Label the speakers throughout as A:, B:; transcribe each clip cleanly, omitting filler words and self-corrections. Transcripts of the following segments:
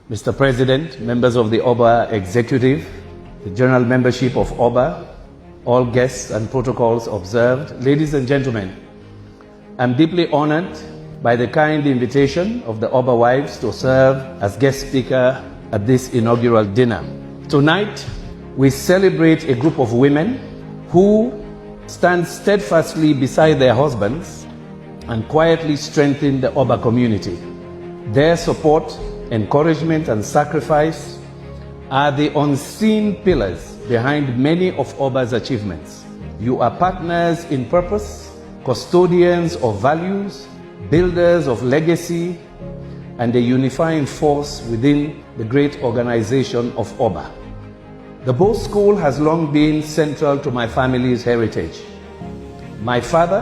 A: Mr. President, members of the OBA Executive, the General Membership of OBA, all guests and protocols observed, ladies and gentlemen, I'm deeply honored by the kind invitation of the OBA wives to serve as guest speaker at this inaugural dinner. Tonight, we celebrate a group of women who stand steadfastly beside their husbands and quietly strengthen the OBA community. Their support, encouragement and sacrifice are the unseen pillars behind many of OBA's achievements. You are partners in purpose, custodians of values, builders of legacy, and a unifying force within the great organization of OBA. The Bow School has long been central to my family's heritage. My father,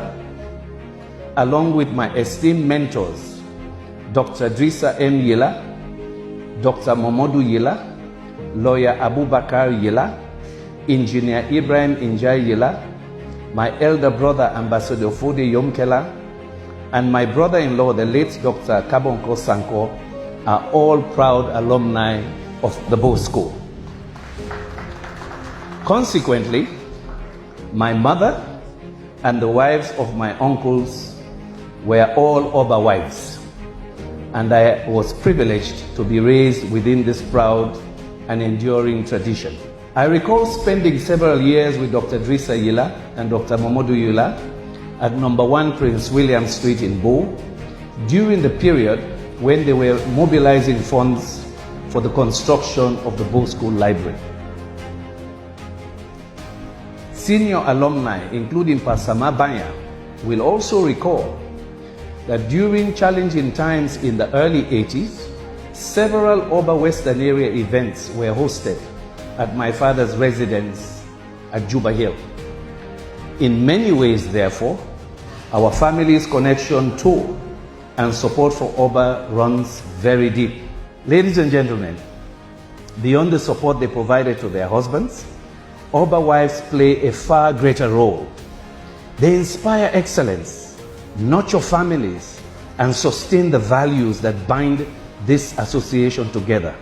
A: along with my esteemed mentors, Dr. Drisa M. Yila, Dr. Momodu Yila, Lawyer Abubakar Yila, Engineer Ibrahim Injai Yila, my elder brother Ambassador Fode Yomkela, and my brother-in-law, the late Dr. Kabonko Sanko, are all proud alumni of the Bow School. Consequently, my mother and the wives of my uncles were all OBA wives, and I was privileged to be raised within this proud and enduring tradition. I recall spending several years with Dr. Drisa Yila and Dr. Momodu Yila at number 1 Prince William Street in Bow during the period when they were mobilizing funds for the construction of the Bow School Library. Senior alumni, including Pasama Banya, will also recall that during challenging times in the early 80s, several OBA Western area events were hosted at my father's residence at Juba Hill. In many ways, therefore, our family's connection to and support for OBA runs very deep. Ladies and gentlemen, beyond the support they provided to their husbands, OBA wives play a far greater role. They inspire excellence, nurture families, and sustain the values that bind this association together.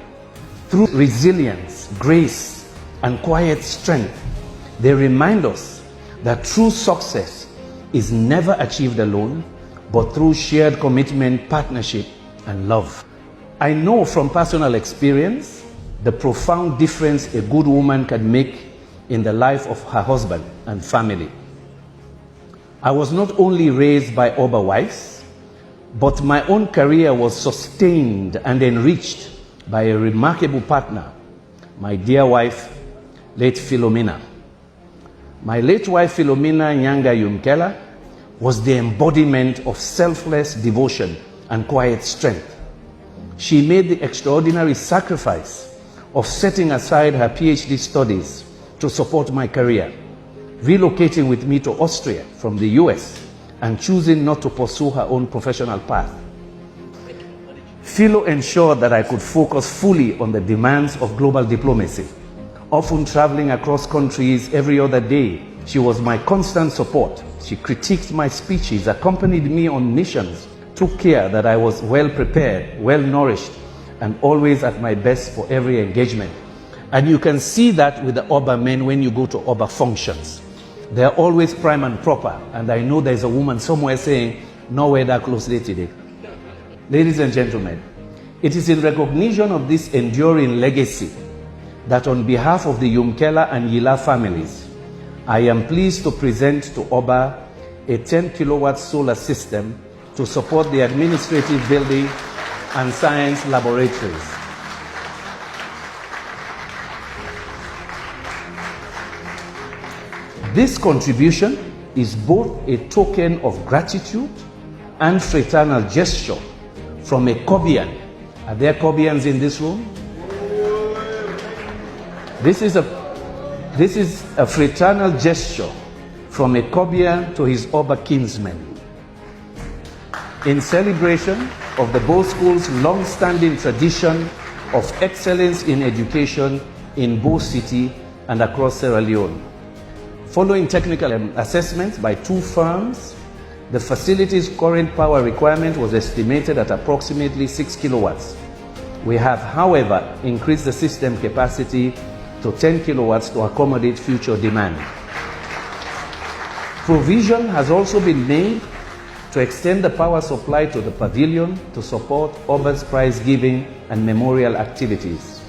A: Through resilience, grace, and quiet strength, they remind us that true success is never achieved alone, but through shared commitment, partnership, and love. I know from personal experience the profound difference a good woman can make in the life of her husband and family. I was not only raised by OBA wives, but my own career was sustained and enriched by a remarkable partner, my dear wife, late Philomena. My late wife, Philomena Nyanga Yumkela, was the embodiment of selfless devotion and quiet strength. She made the extraordinary sacrifice of setting aside her PhD studies to support my career, relocating with me to Austria from the US and choosing not to pursue her own professional path. Philo ensured that I could focus fully on the demands of global diplomacy. Often traveling across countries every other day, she was my constant support. She critiqued my speeches, accompanied me on missions, took care that I was well prepared, well nourished, and always at my best for every engagement. And you can see that with the OBA men when you go to OBA functions. They're always prime and proper, and I know there's a woman somewhere saying, nowhere that closely today. Ladies and gentlemen, it is in recognition of this enduring legacy that on behalf of the Yumkela and Yila families, I am pleased to present to OBA a 10 kilowatt solar system to support the administrative building and science laboratories. This contribution is both a token of gratitude and fraternal gesture from a Kobian. Are there Kobians in this room? This is a fraternal gesture from a Kobian to his OBA kinsmen in celebration of the Bow School's long-standing tradition of excellence in education in Bow City and across Sierra Leone. Following technical assessments by 2 firms, the facility's current power requirement was estimated at approximately 6 kilowatts. We have, however, increased the system capacity to 10 kilowatts to accommodate future demand. Provision has also been made to extend the power supply to the pavilion to support Oba's prize giving and memorial activities.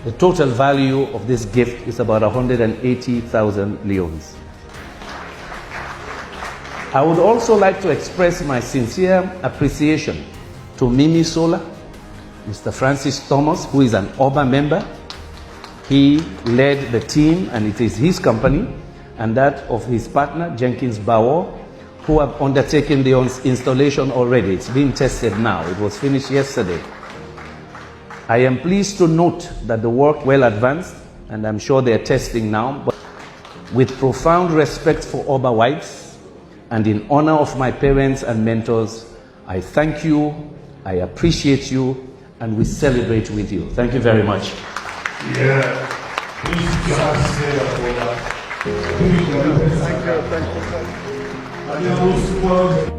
A: The total value of this gift is about 180,000 leones. I would also like to express my sincere appreciation to Mimi Sola, Mr. Francis Thomas, who is an Oba member. He led the team, and it is his company, and that of his partner, Jenkins Bawo, who have undertaken the installation already. It's being tested now. It was finished yesterday. I am pleased to note that the work well advanced, and I'm sure they're testing now, but with profound respect for Oba wives, and in honor of my parents and mentors, I thank you, I appreciate you, and we celebrate with you. Thank you very much.
B: Yeah. Thank you.